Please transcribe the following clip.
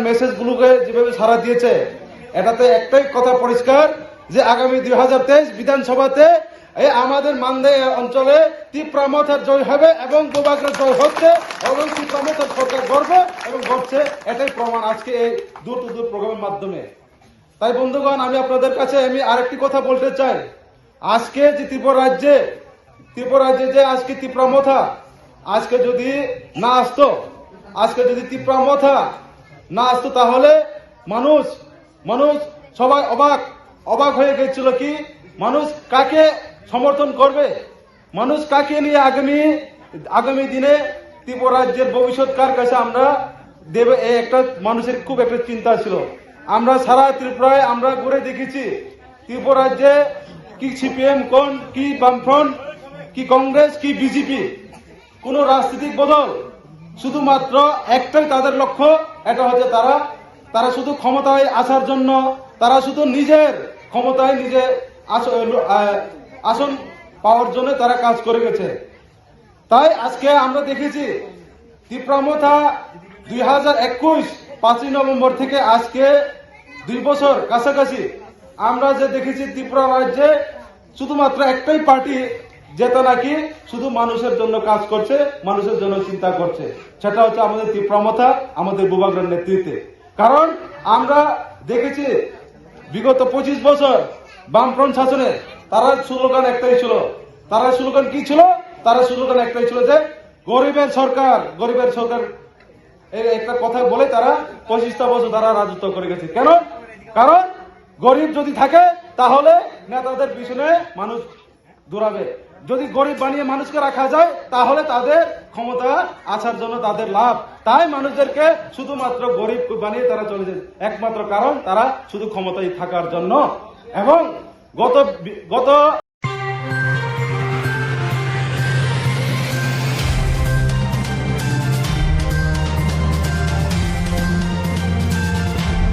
মেসেজগুলোকে যেভাবে সাড়া দিয়েছে, এটাতে একটাই কথা পরিষ্কার যে আগামী 2023 বিধানসভাতে এই আমাদের মানদে অঞ্চলে তীব্রামথার জয় হবে এবং গোবাগড়া জয় হচ্ছে এবং তীব্রামথার সরকার গড়বে এবং গড়ছে, এটাই প্রমাণ আজকে এই দূর টু দূর প্রোগ্রামের মাধ্যমে। তাই বন্ধুগণ, আমি আপনাদের কাছে আরেকটি কথা বলতে চাই। আজকে যে ত্রিপুরা রাজ্যে যে আজকে তীব্রামথা আজকে যদি না আসতো, আজকে যদি তীব্রামথা না আসতো, তাহলে মানুষ সবাই অবাক হয়ে গেছিল কি মানুষ কাকে সমর্থন করবে, মানুষ কাকে নিয়ে আগামী দিনে ত্রিপুরা রাজ্যের ভবিষ্যৎ কার কাছে আমরা দেবে, একটা মানুষের খুব একটা চিন্তা ছিল। আমরা সারা ত্রিপুরায় আমরা ঘুরে দেখেছি ত্রিপুরা রাজ্যে কি সিপিএম কোন, কি বামফ্রন্ট, কি কংগ্রেস, কি বিজেপি, কোন রাজনৈতিক বদল, শুধুমাত্র একটাই তাদের লক্ষ্য, এটা হচ্ছে তারা শুধু ক্ষমতায় আসার জন্য, তারা শুধু নিজের ক্ষমতায় নিজে আসন পাওয়ার জন্য তারা কাজ করে গেছে। তাই আজকে আমরা দেখেছি তীব্রামথা 2021 5ই নভেম্বর থেকে আজকে 2 বছর কাছাকাছি আমরা যে দেখেছি ত্রিপুরা রাজ্যে শুধুমাত্র একটাই পার্টি যেটা নাকি শুধু মানুষের জন্য কাজ করছে, মানুষের জন্য চিন্তা করছে, সেটা হচ্ছে আমাদের তীব্রামথা, আমাদের গোবাগড়ার নেতৃত্বে। কারণ আমরা দেখেছি বিগত 25 বছর বামফ্রন্ট শাসনে তারা স্লোগান একটাই ছিল। তারা স্লোগান কি ছিল? তারা স্লোগান একটাই ছিল যে গরিবের সরকার একটা কথা বলে তারা 25টা বছর তারা রাজত্ব করে গেছে। কেন? কারণ গরিব যদি থাকে তাহলে নেতাদের পিছনে মানুষ দৌড়াবে, যদি গরিব বানিয়ে মানুষকে রাখা যায় তাহলে তাদের ক্ষমতা আসার জন্য তাদের লাভ। তাই মানুষদেরকে শুধুমাত্র গরিব বানিয়ে তারা চলে যায়, একমাত্র কারণ তারা শুধু ক্ষমতায় থাকার জন্য। এবং গত